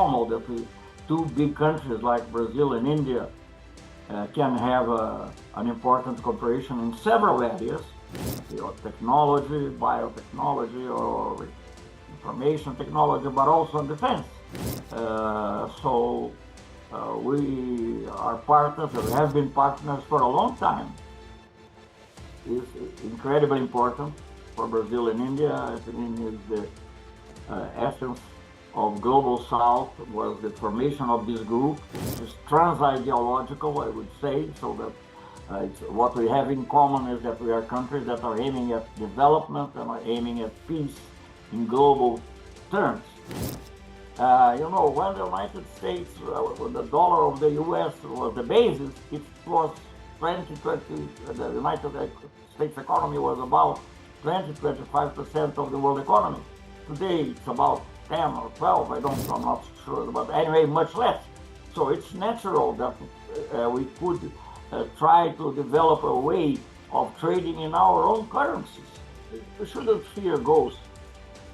normal that two big countries like Brazil and India can have an important cooperation in several areas, technology, biotechnology, or information technology, but also in defense. We are partners, or have been partners for a long time. It's incredibly important for Brazil and India. I think is the essence of Global South was the formation of this group. It's trans-ideological, I would say, so that what we have in common is that we are countries that are aiming at development and are aiming at peace in global terms. When the United States, when the dollar of the U.S. was the basis, it was 2020, the United States economy was about 20-25% of the world economy. Today, it's about 10 or 12, I'm not sure, but anyway, much less. So it's natural that we could try to develop a way of trading in our own currencies. We shouldn't fear ghosts.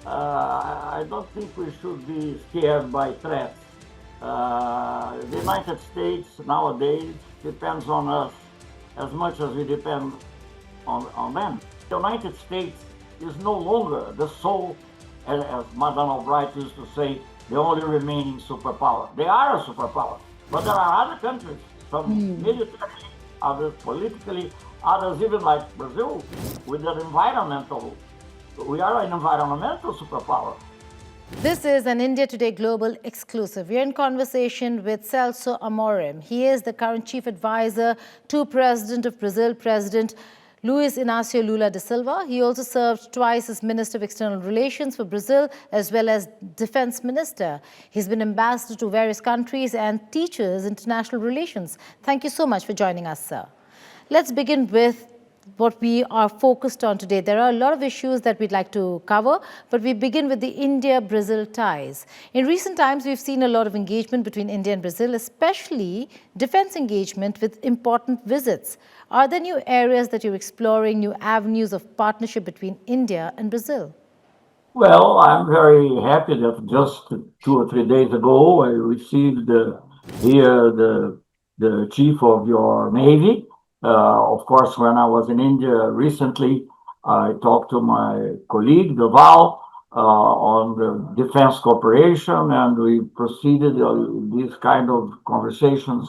I don't think we should be scared by threats. The United States nowadays depends on us as much as we depend on them. The United States is no longer the sole, as Madame Albright used to say, the only remaining superpower. They are a superpower, but there are other countries, some militarily, others politically, others even like Brazil, with an environmental. We are an environmental superpower. This is an India Today Global exclusive. We're in conversation with Celso Amorim. He is the current chief advisor to President of Brazil, President Luis Inácio Lula da Silva. He also served twice as Minister of External Relations for Brazil, as well as Defense Minister. He's been ambassador to various countries and teaches international relations. Thank you so much for joining us, sir. Let's begin with what we are focused on today. There are a lot of issues that we'd like to cover, but we begin with the India-Brazil ties. In recent times, we've seen a lot of engagement between India and Brazil, especially defense engagement with important visits. Are there new areas that you're exploring, new avenues of partnership between India and Brazil? Well, I'm very happy that just 2 or 3 days ago, I received here the chief of your Navy. Of course, when I was in India recently, I talked to my colleague, Deval, on the defense cooperation, and we proceeded these kind of conversations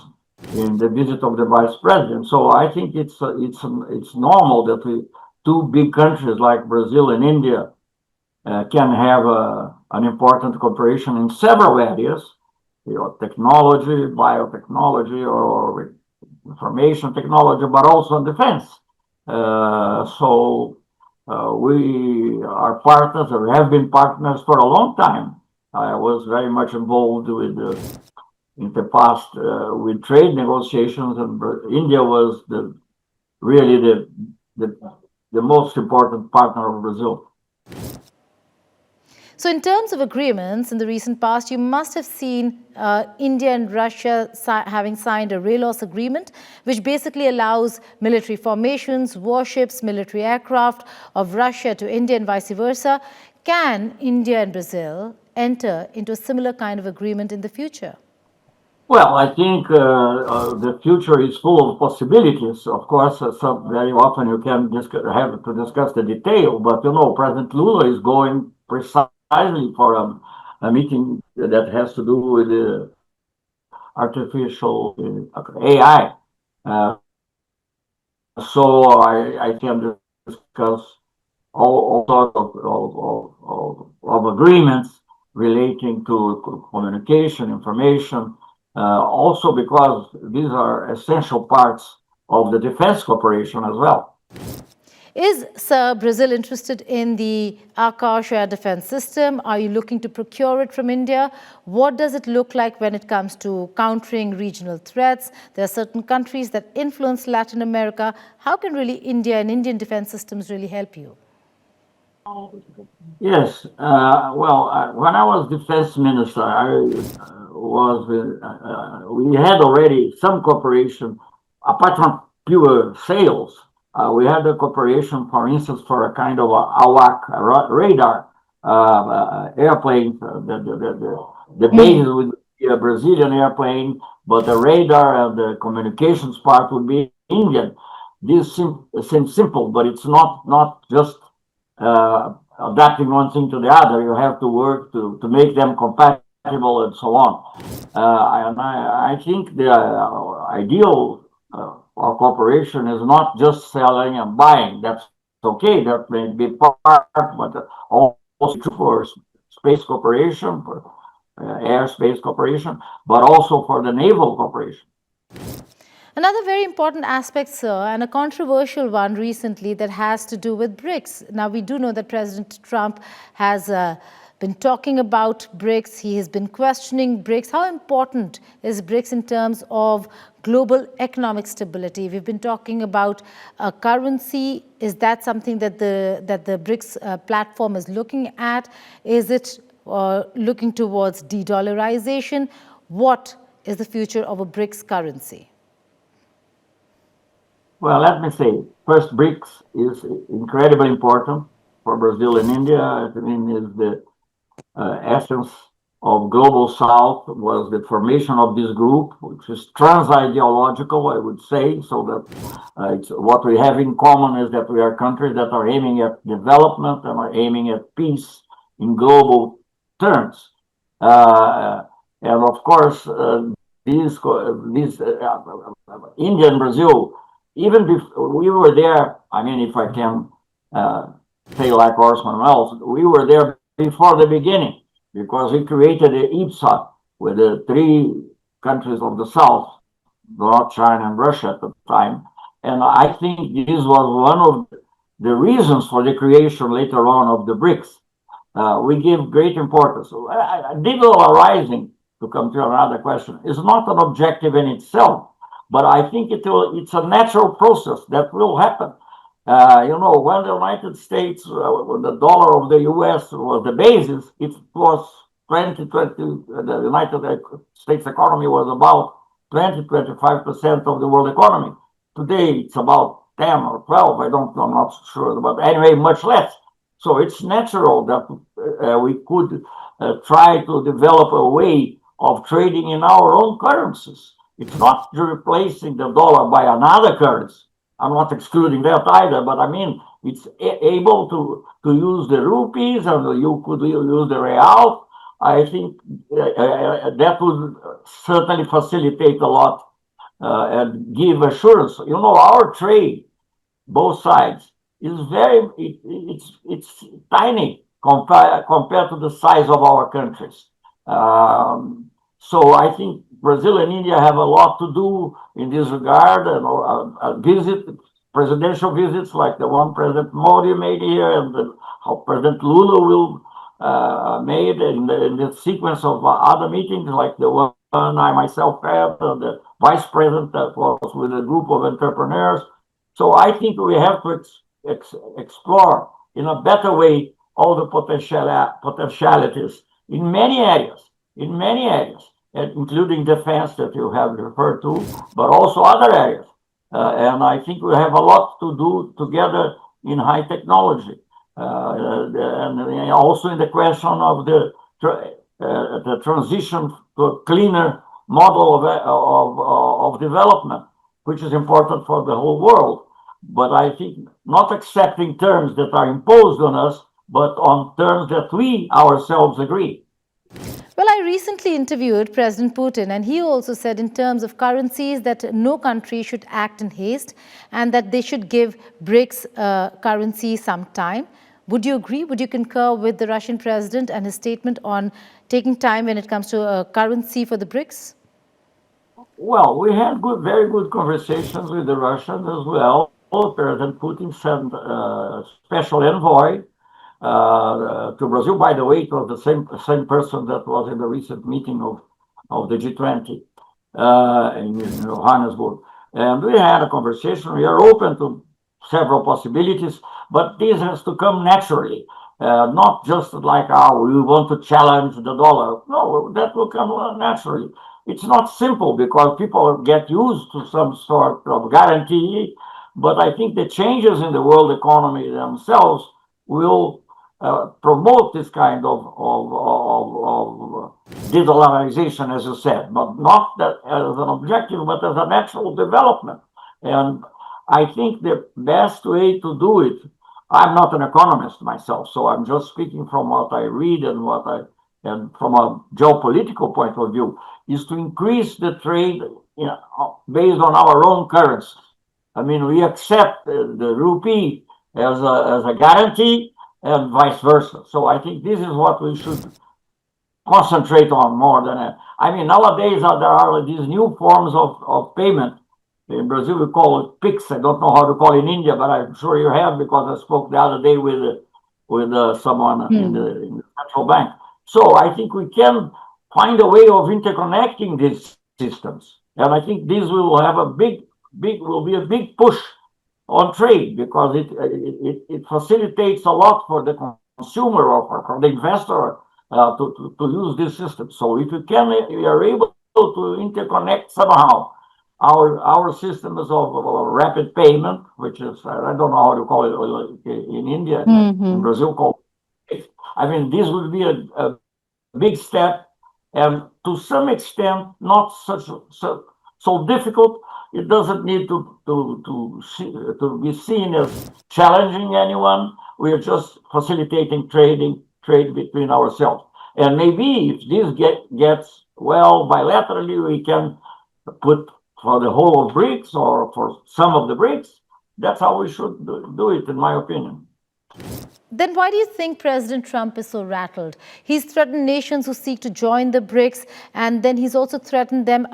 in the visit of the vice president. So I think it's normal that two big countries like Brazil and India can have an important cooperation in several areas, technology, biotechnology, or information technology, but also in defense. We are partners, or have been partners for a long time. I was very much involved in the past with trade negotiations, and India was really the most important partner of Brazil. So in terms of agreements in the recent past, you must have seen India and Russia having signed a RALOS agreement, which basically allows military formations, warships, military aircraft of Russia to India and vice versa. Can India and Brazil enter into a similar kind of agreement in the future? Well, I think the future is full of possibilities. Of course, very often you can have to discuss the detail, but President Lula is going precisely for a meeting that has to do with the artificial AI. So I can discuss all sorts of agreements relating to communication, information, also because these are essential parts of the defense cooperation as well. Is, sir, Brazil interested in the Akash air defense system? Are you looking to procure it from India? What does it look like when it comes to countering regional threats? There are certain countries that influence Latin America. How can really India and Indian defense systems really help you? Yes. When I was defense minister, we had already some cooperation, apart from pure sales. We had a cooperation, for instance, for a kind of AWAC radar airplanes, the bases would be a Brazilian airplane, but the radar and the communications part would be Indian. This seems simple, but it's not just adapting one thing to the other. You have to work to make them compatible and so on. And I think the ideal of cooperation is not just selling and buying. That's okay. That may be part, but also for space cooperation, for airspace cooperation, but also for the naval cooperation. Another very important aspect, sir, and a controversial one recently that has to do with BRICS. Now, we do know that President Trump has been talking about BRICS. He has been questioning BRICS. How important is BRICS in terms of global economic stability? We've been talking about a currency. Is that something that the BRICS platform is looking at? Is it looking towards de-dollarization? What is the future of a BRICS currency? Well, let me say, first, BRICS is incredibly important for Brazil and India. I mean, is the essence of Global South was the formation of this group, which is trans-ideological, I would say, so that it's, what we have in common is that we are countries that are aiming at development and are aiming at peace in global terms. And of course, these India and Brazil, even before we were there, I mean, if I can say like Orson Welles, we were there before the beginning because we created the IPSA with the three countries of the South, North China and Russia at the time. And I think this was one of the reasons for the creation later on of the BRICS. We give great importance. De-dollarizing, to come to another question, is not an objective in itself, but I think it's a natural process that will happen. You know, when the United States, when the dollar of the U.S. was the basis, it was 2020, the United States economy was about 20-25% of the world economy. Today, it's about 10 or 12, I'm not sure, but anyway, much less. So it's natural that we could try to develop a way of trading in our own currencies. It's not replacing the dollar by another currency. I'm not excluding that either, but I mean, it's able to use the rupees and you could use the real. I think that would certainly facilitate a lot and give assurance. You know, our trade, both sides, is very, it's tiny compared to the size of our countries. So I think Brazil and India have a lot to do in this regard, and presidential visits like the one President Modi made here, and how President Lula will made in the sequence of other meetings like the one I myself had, and the vice president that was with a group of entrepreneurs. So I think we have to explore in a better way all the potentialities in many areas, including defense that you have referred to, but also other areas. And I think we have a lot to do together in high technology. And also in the question of the transition to a cleaner model of development, which is important for the whole world. But I think not accepting terms that are imposed on us, but on terms that we ourselves agree. Well, I recently interviewed President Putin, and he also said in terms of currencies that no country should act in haste and that they should give BRICS currency some time. Would you agree? Would you concur with the Russian president and his statement on taking time when it comes to a currency for the BRICS? Well, we had very good conversations with the Russians as well. President Putin sent a special envoy to Brazil. By the way, it was the same person that was in the recent meeting of the G20 in Johannesburg. And we had a conversation. We are open to several possibilities, but this has to come naturally, not just like, we want to challenge the dollar. No, that will come naturally. It's not simple because people get used to some sort of guarantee, but I think the changes in the world economy themselves will promote this kind of de-dollarization, as you said, but not that as an objective, but as a natural development. And I think the best way to do it, I'm not an economist myself, so I'm just speaking from what I read and from a geopolitical point of view, is to increase the trade based on our own currency. I mean, we accept the rupee as a guarantee and vice versa. So I think this is what we should concentrate on more than. I mean, nowadays there are these new forms of payment. In Brazil, we call it Pix. I don't know how to call it in India, but I'm sure you have, because I spoke the other day with someone in the central bank. So I think we can find a way of interconnecting these systems, and I think this will have a big big push on trade, because it facilitates a lot for the consumer or for the investor to use this system. So if we are able to interconnect somehow our systems of rapid payment, which is, I don't know how to call it in India, in Brazil called. I mean, this would be a big step, and to some extent not so difficult. It doesn't need to be seen as challenging anyone. We are just facilitating trade between ourselves. And maybe if this gets well bilaterally, we can put for the whole of Brics or for some of the Brics. That's how we should do it, in my opinion. Then why do you think President Trump is so rattled? He's threatened nations who seek to join the BRICS, and then he's also threatened them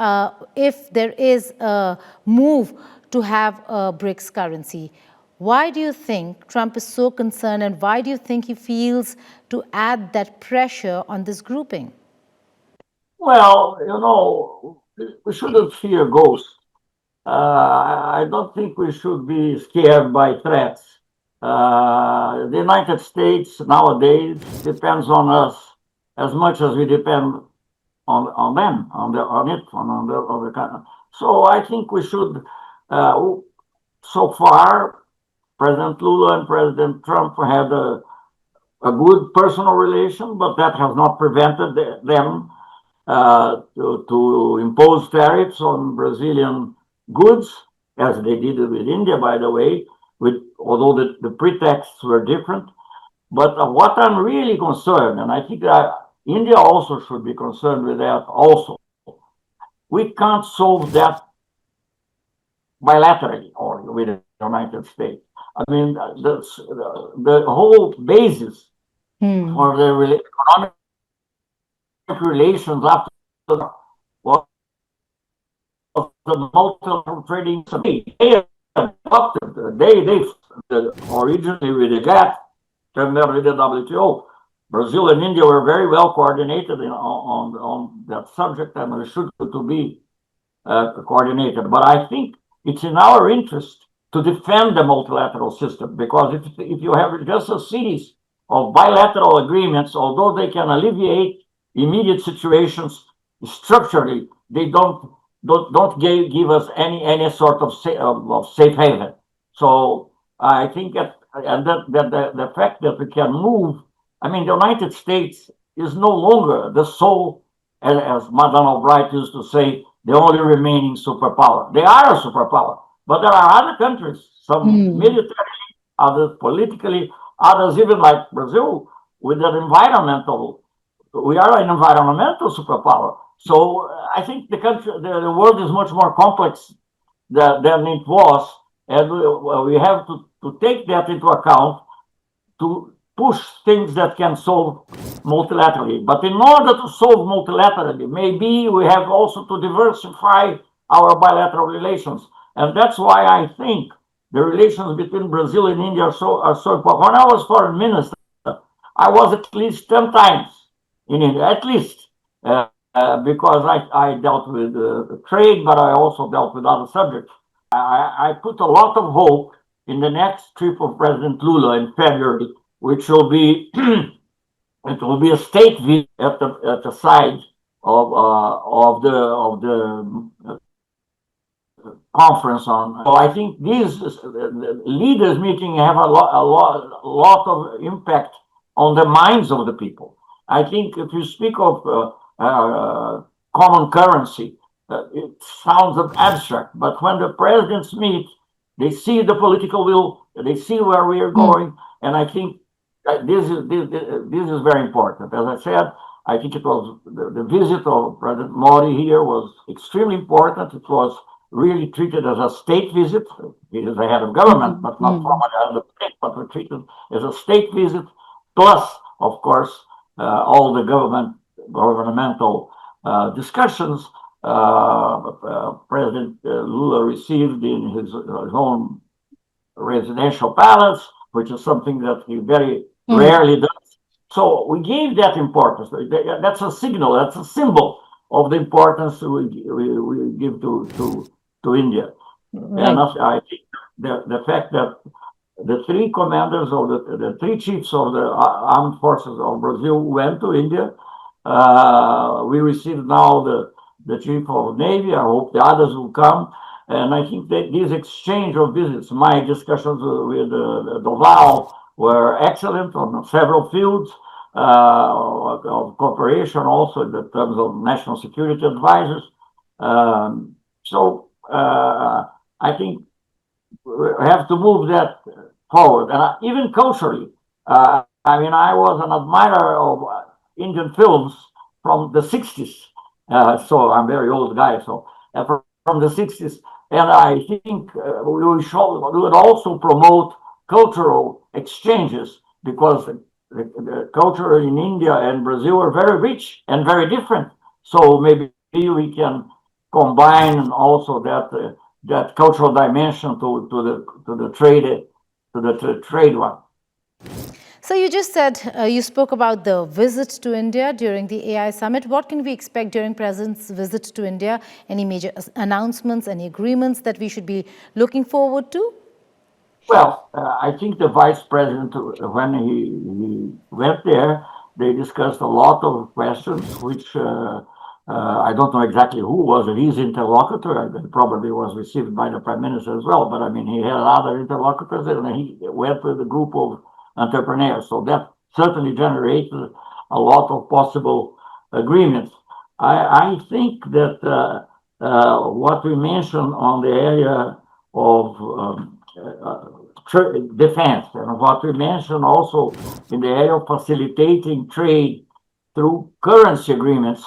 if there is a move to have a BRICS currency. Why do you think Trump is so concerned, and why do you think he feels to add that pressure on this grouping? Well, we shouldn't fear ghosts. I don't think we should be scared by threats. The United States nowadays depends on us as much as we depend on them, on the country. So I think we should. So far, President Lula and President Trump had a good personal relation, but that has not prevented them to impose tariffs on Brazilian goods, as they did with India, by the way, although the pretexts were different. But what I'm really concerned, and I think that India also should be concerned with that also, we can't solve that bilaterally or with the United States. I mean, the whole basis for the economic relations after was the multilateral trading. They adopted, originally with the GATT, and then with the WTO. Brazil and India were very well coordinated on that subject, and they should to be coordinated. But I think it's in our interest to defend the multilateral system, because if you have just a series of bilateral agreements, although they can alleviate immediate situations, structurally they don't give us any sort of safe haven. So I think that the fact that we can move, I mean, the United States is no longer the sole, as Madame Albright used to say, the only remaining superpower. They are a superpower, but there are other countries, some militarily, others politically, others even like Brazil, with an environmental. We are an environmental superpower. So I think the world is much more complex than it was, and we have to take that into account to push things that can solve multilaterally. But in order to solve multilaterally, maybe we have also to diversify our bilateral relations. And that's why I think the relations between Brazil and India are so important. When I was foreign minister, I was at least 10 times in India, at least, because I dealt with trade, but I also dealt with other subjects. I put a lot of hope in the next trip of President Lula in February, which will be it will be a state visit at the side of the conference on. So I think these leaders meeting have a lot of impact on the minds of the people. I think if you speak of common currency, it sounds abstract, but when the presidents meet, they see the political will, they see where we are going, and I think this is very important. As I said, I think it was the visit of President Modi here was extremely important. It was really treated as a state visit. He is the head of government, but not formally head of the state, but we treated as a state visit. Plus, of course, all the governmental discussions President Lula received in his own residential palace, which is something that he very rarely does. So we gave that importance. That's a signal. That's a symbol of the importance we give to India. Right. And I think the fact that the three commanders of the three chiefs of the armed forces of Brazil went to India. We received now the chief of Navy. I hope the others will come. And I think that this exchange of visits, my discussions with Doval were excellent on several fields of cooperation, also in the terms of national security advisors. So I think we have to move that forward. And even culturally, I mean, I was an admirer of Indian films from the 60s. So I'm a very old guy. So from the 60s. And I think we would also promote cultural exchanges because the culture in India and Brazil are very rich and very different. So maybe we can combine also that cultural dimension to the trade one. So you just said, you spoke about the visit to India during the AI summit. What can we expect during President's visit to India? Any major announcements, any agreements that we should be looking forward to? Well, I think the Vice President, when he went there, they discussed a lot of questions, which I don't know exactly who was his interlocutor. It probably was received by the Prime Minister as well. But I mean, he had other interlocutors, and he went with a group of entrepreneurs. So that certainly generated a lot of possible agreements. I think that what we mentioned on the area of defense and what we mentioned also in the area of facilitating trade through currency agreements.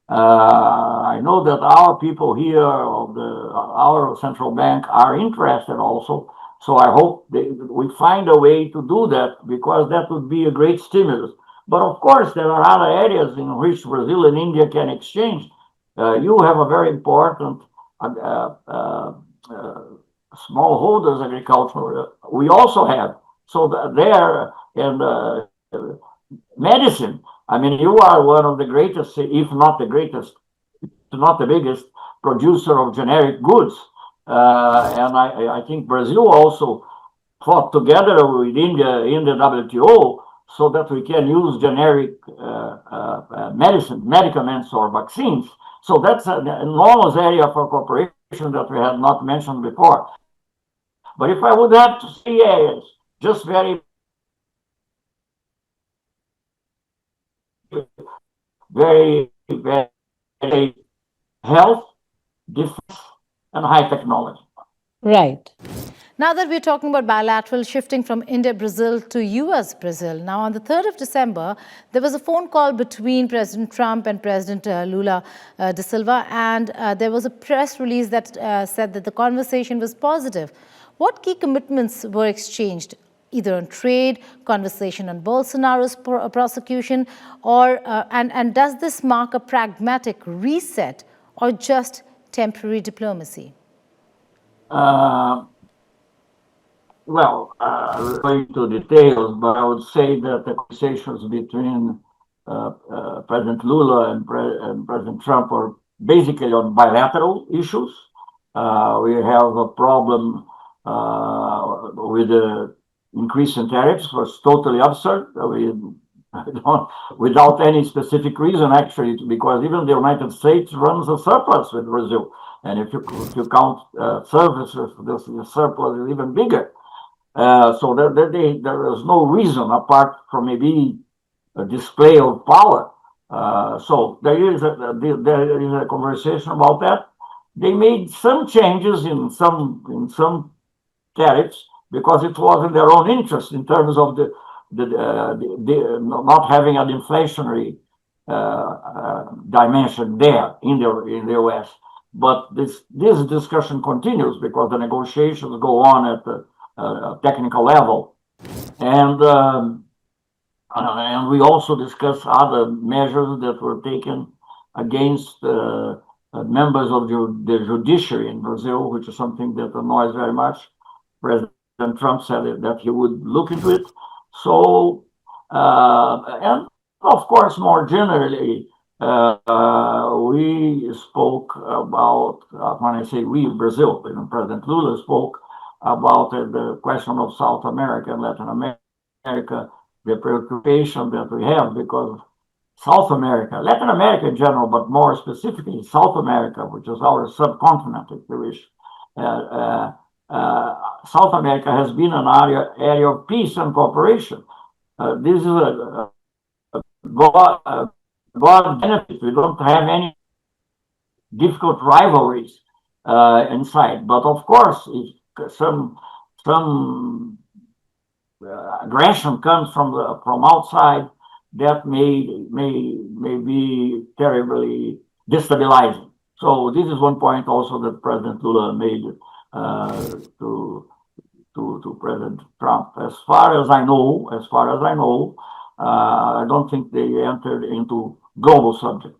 I know that our people here of our central bank are interested also. So I hope we find a way to do that, because that would be a great stimulus. But of course, there are other areas in which Brazil and India can exchange. You have a very important smallholders agriculture. We also have. So there, and medicine. I mean, you are one of the greatest, if not the greatest, not the biggest producer of generic goods. And I think Brazil also fought together with India in the WTO so that we can use generic medicaments or vaccines. So that's an enormous area for cooperation that we had not mentioned before. But if I would have to say areas, just very health, defense, and high technology. Right. Now that we're talking about bilateral, shifting from India-Brazil to U.S. Brazil. Now, on the 3rd of December, there was a phone call between President Trump and President Lula da Silva, and there was a press release that said that the conversation was positive. What key commitments were exchanged, either on trade, conversation on Bolsonaro's prosecution, or and does this mark a pragmatic reset or just temporary diplomacy? Well, going into details, but I would say that the conversations between President Lula and President Trump are basically on bilateral issues. We have a problem with the increase in tariffs. It was totally absurd. Without any specific reason, actually, because even the United States runs a surplus with Brazil. And if you count services, the surplus is even bigger. So there is no reason apart from maybe a display of power. So there is a conversation about that. They made some changes in some tariffs because it was in their own interest in terms of the not having an inflationary dimension there in the U.S. But this discussion continues because the negotiations go on at the technical level, and we also discussed other measures that were taken against members of the judiciary in Brazil, which is something that annoys very much. President Trump said that he would look into it. So, and of course, more generally, we spoke about, when I say we, Brazil, President Lula spoke about the question of South America and Latin America, the preoccupation that we have because South America, Latin America in general, but more specifically South America, which is our subcontinent, if you wish, South America has been an area of peace and cooperation. This is a God benefit. We don't have any difficult rivalries inside. But of course, if some aggression comes from outside, that may be terribly destabilizing. So this is one point also that President Lula made to President Trump. As far as I know, I don't think they entered into global subjects.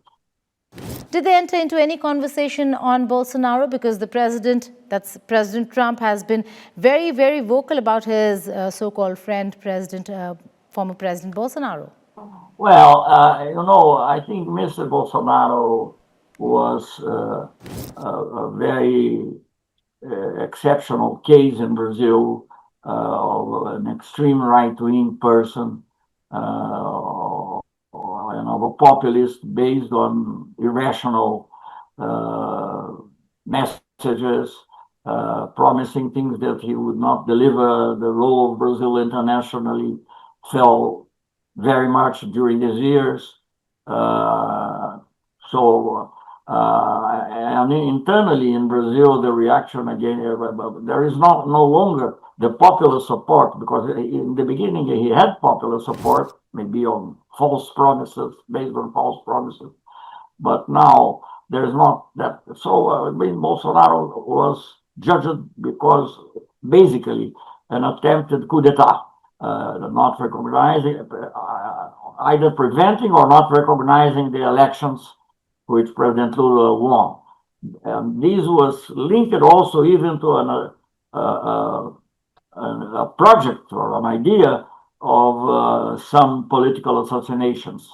Did they enter into any conversation on Bolsonaro? Because the president, that's President Trump, has been very, very vocal about his so-called friend, former President Bolsonaro. Well, I think Mr. Bolsonaro was a very exceptional case in Brazil of an extreme right-wing person and of a populist based on irrational messages, promising things that he would not deliver. The role of Brazil internationally fell very much during these years. And internally in Brazil, the reaction again, there is no longer the popular support, because in the beginning he had popular support, maybe on false promises, based on false promises. But now there's not that. So Bolsonaro was judged because basically an attempted coup d'etat, not recognizing, either preventing or not recognizing the elections which President Lula won. And this was linked also even to a project or an idea of some political assassinations,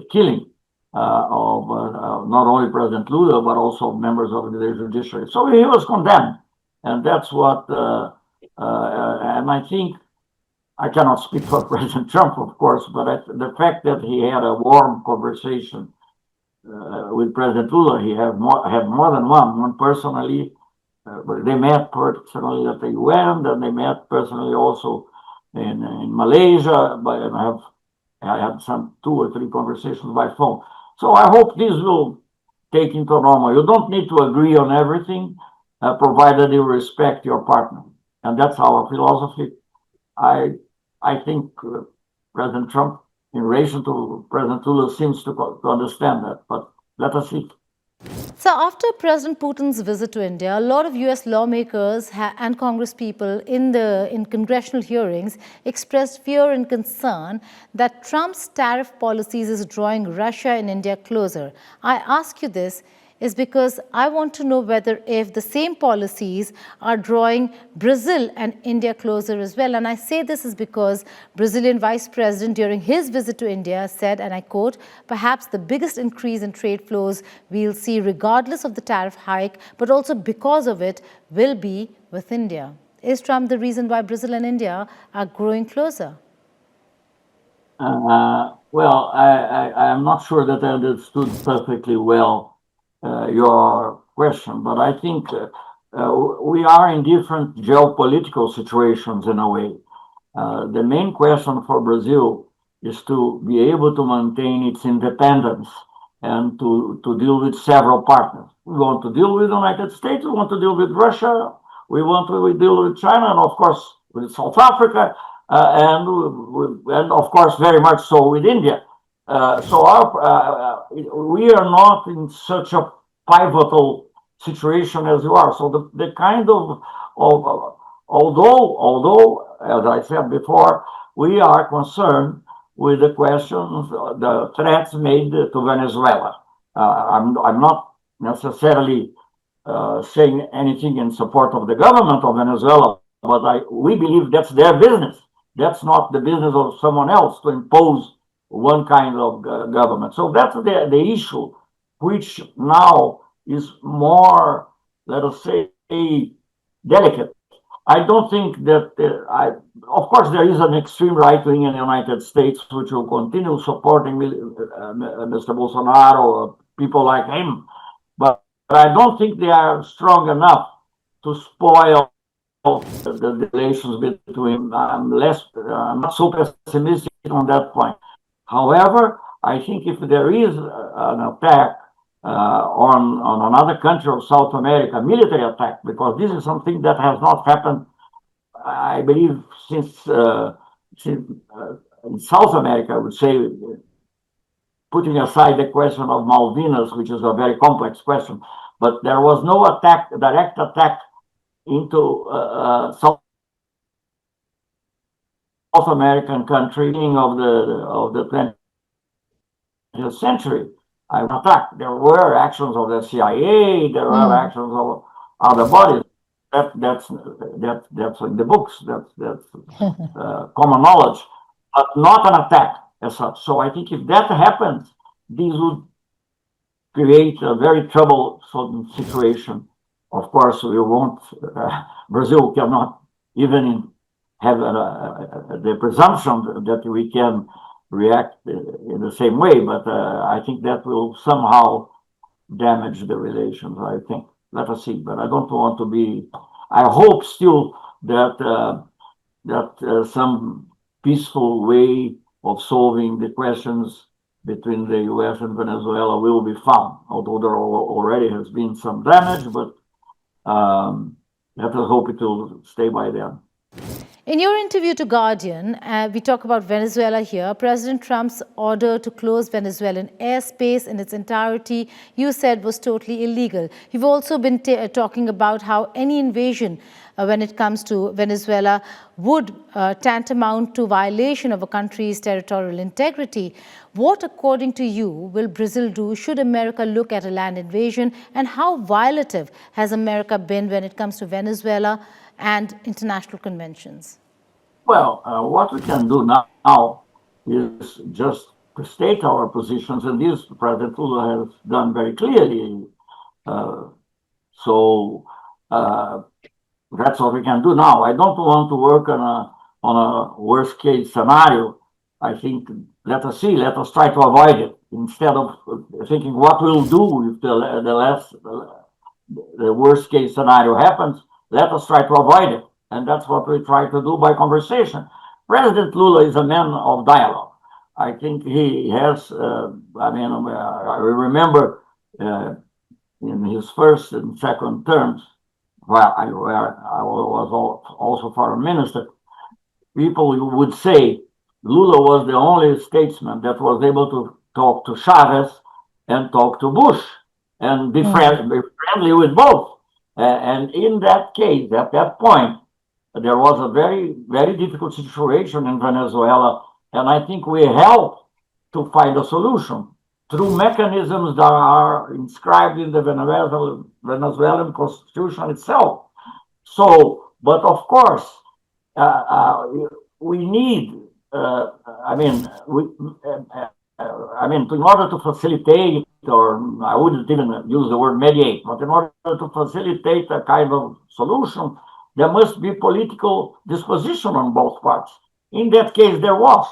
killing of not only President Lula, but also members of the judiciary. So he was condemned. And that's what, and I think, I cannot speak for President Trump, of course, but the fact that he had a warm conversation with President Lula, he had more than one personally. They met personally at the UN, and they met personally also in Malaysia. And I had some 2 or 3 conversations by phone. So I hope this will take into normal. You don't need to agree on everything, provided you respect your partner, and that's our philosophy. I think President Trump, in relation to President Lula, seems to understand that, but let us see. So after President Putin's visit to India, a lot of U.S. lawmakers and Congress people in congressional hearings expressed fear and concern that Trump's tariff policies is drawing Russia and India closer. I ask you this is because I want to know whether if the same policies are drawing Brazil and India closer as well. And I say this is because Brazilian Vice President during his visit to India said, and I quote, perhaps the biggest increase in trade flows we'll see regardless of the tariff hike, but also because of it, will be with India. Is Trump the reason why Brazil and India are growing closer? Well, I am not sure that I understood perfectly well your question, but I think we are in different geopolitical situations in a way. The main question for Brazil is to be able to maintain its independence and to deal with several partners. We want to deal with the United States, we want to deal with Russia, we want to deal with China, and of course with South Africa, and of course very much so with India. We are not in such a pivotal situation as you are. So the kind of although as I said before, we are concerned with the questions, the threats made to Venezuela. I'm not necessarily saying anything in support of the government of Venezuela, but we believe that's their business. That's not the business of someone else to impose one kind of government. So that's the issue, which now is more, let us say, delicate. I don't think that of course, there is an extreme right wing in the United States which will continue supporting Mr. Bolsonaro or people like him, but I don't think they are strong enough to spoil the relations between. I'm not so pessimistic on that point. However, I think if there is an attack on another country of South America, military attack, because this is something that has not happened, I believe, since in South America, I would say, putting aside the question of Malvinas, which is a very complex question, but there was no direct attack into South American country of the 20th century. I was attacked. There were actions of the CIA. There were actions of other bodies. That's in the books. That's common knowledge, but not an attack as such. So I think if that happens, this would create a very troublesome situation. Of course, we won't. Brazil cannot even have the presumption that we can react in the same way, but I think that will somehow damage the relations. I think. Let us see. But I don't want to be. I hope still that some peaceful way of solving the questions between the U.S. and Venezuela will be found. Although there already has been some damage, but let us hope it will stay by then. In your interview to Guardian, we talk about Venezuela here. President Trump's order to close Venezuelan airspace in its entirety, you said, was totally illegal. You've also been talking about how any invasion when it comes to Venezuela would tantamount to violation of a country's territorial integrity. What, according to you, will Brazil do should America look at a land invasion? And how violative has America been when it comes to Venezuela and international conventions? Well, what we can do now is just to state our positions, and this President Lula has done very clearly. So that's what we can do now. I don't want to work on a worst case scenario. I think let us see, let us try to avoid it instead of thinking what we'll do if the worst case scenario happens. Let us try to avoid it. And that's what we try to do by conversation. President Lula is a man of dialogue. I think he has, I remember in his first and second terms, where I was also foreign minister, people would say Lula was the only statesman that was able to talk to Chavez and talk to Bush and be friendly with both. And in that case, at that point, there was a very, very difficult situation in Venezuela, and I think we helped to find a solution through mechanisms that are inscribed in the Venezuelan constitution itself. So, but of course, we need, in order to facilitate, or I wouldn't even use the word mediate, but in order to facilitate a kind of solution, there must be political disposition on both parts. In that case, there was.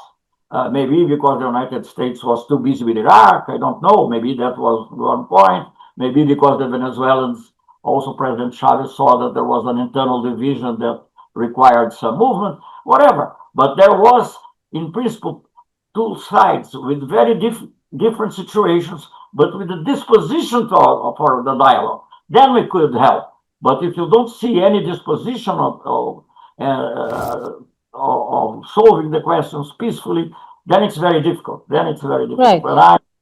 Maybe because the United States was too busy with Iraq, I don't know. Maybe that was one point. Maybe because the Venezuelans Also, President Chavez saw that there was an internal division that required some movement, whatever. But there was, in principle, two sides with very different situations, but with the disposition for the dialogue. Then we could help. But if you don't see any disposition of solving the questions peacefully, then it's very difficult. Right. But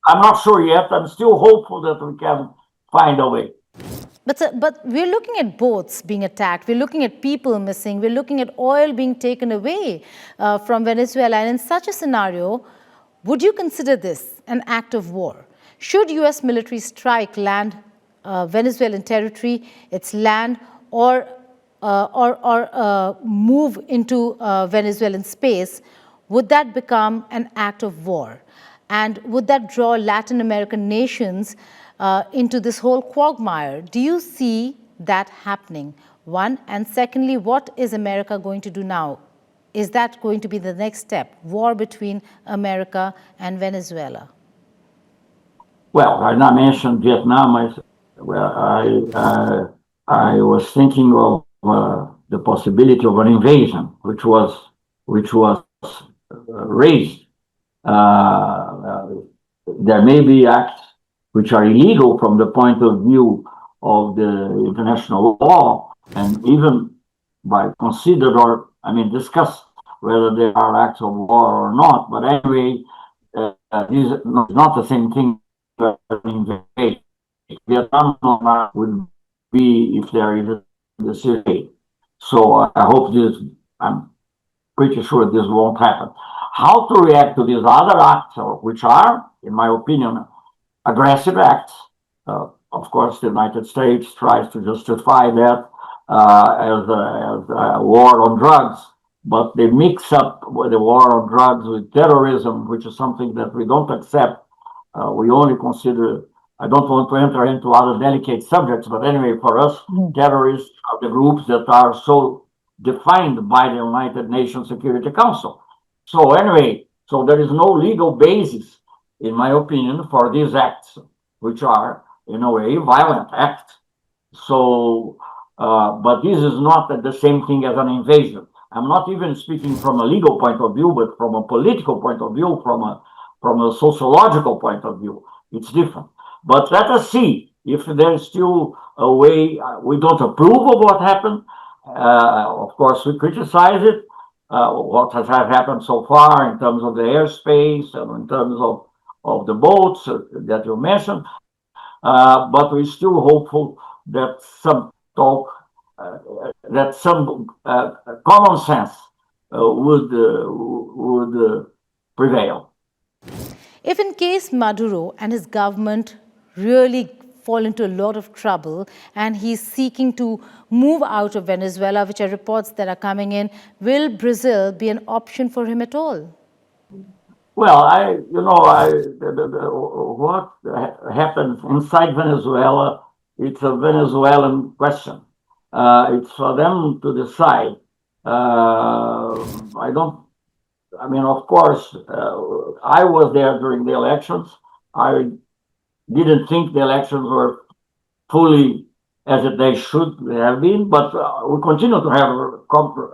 I'm not sure yet. I'm still hopeful that we can find a way. But we're looking at boats being attacked. We're looking at people missing. We're looking at oil being taken away from Venezuela. And in such a scenario, would you consider this an act of war? Should U.S. military strike land Venezuelan territory, its land, or move into Venezuelan space? Would that become an act of war? And would that draw Latin American nations into this whole quagmire? Do you see that happening? One. And secondly, what is America going to do now? Is that going to be the next step, war between America and Venezuela? Well, I not mentioned Vietnam. I was thinking of the possibility of an invasion, which was raised. There may be acts which are illegal from the point of view of the international law, and even by considered or discussed whether they are acts of war or not. But anyway, these are not the same thing. Vietnam would be if there is a city. So I hope this. I'm pretty sure this won't happen. How to react to these other acts, which are, in my opinion, aggressive acts? Of course, the United States tries to justify that as a war on drugs, but they mix up the war on drugs with terrorism, which is something that we don't accept. We only consider. I don't want to enter into other delicate subjects, but anyway, for us, terrorists are the groups that are so defined by the United Nations Security Council. So anyway, so there is no legal basis, in my opinion, for these acts, which are, in a way, violent acts. So, but this is not the same thing as an invasion. I'm not even speaking from a legal point of view, but from a political point of view, from a sociological point of view. It's different. But let us see if there's still a way. We don't approve of what happened. Of course, we criticize it. What has happened so far in terms of the airspace and in terms of the boats that you mentioned. But we're still hopeful that some talk, that some common sense would prevail. If in case Maduro and his government really fall into a lot of trouble and he's seeking to move out of Venezuela, which are reports that are coming in, will Brazil be an option for him at all? Well, what happens inside Venezuela, it's a Venezuelan question. It's for them to decide. Of course, I was there during the elections. I didn't think the elections were fully as they should have been, but we continue to have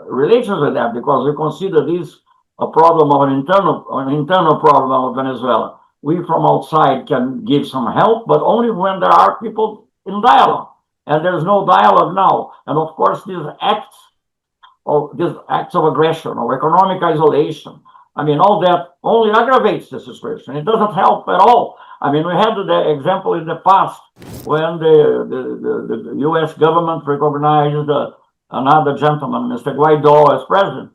relations with them because we consider this a problem of an internal problem of Venezuela. We from outside can give some help, but only when there are people in dialogue, and there's no dialogue now. And of course, these acts of aggression or economic isolation, all that only aggravates the situation. It doesn't help at all. We had the example in the past when the U.S. government recognized another gentleman, Mr. Guaido, as president.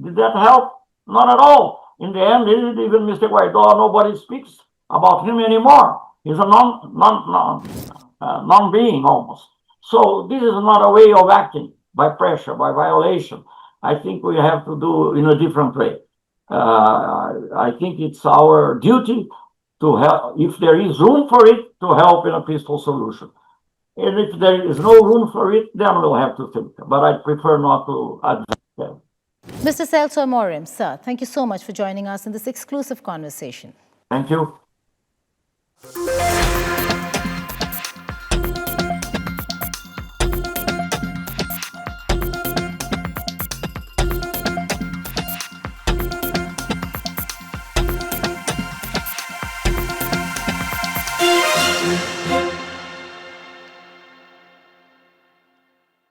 Did that help? Not at all. In the end, even Mr. Guaido, nobody speaks about him anymore. He's a non-being almost. So this is not a way of acting by pressure, by violation. I think we have to do in a different way. I think it's our duty to help, if there is room for it, to help in a peaceful solution. And if there is no room for it, then we'll have to think. But I prefer not to advance that. Mr. Celso Amorim, sir, thank you so much for joining us in this exclusive conversation. Thank you.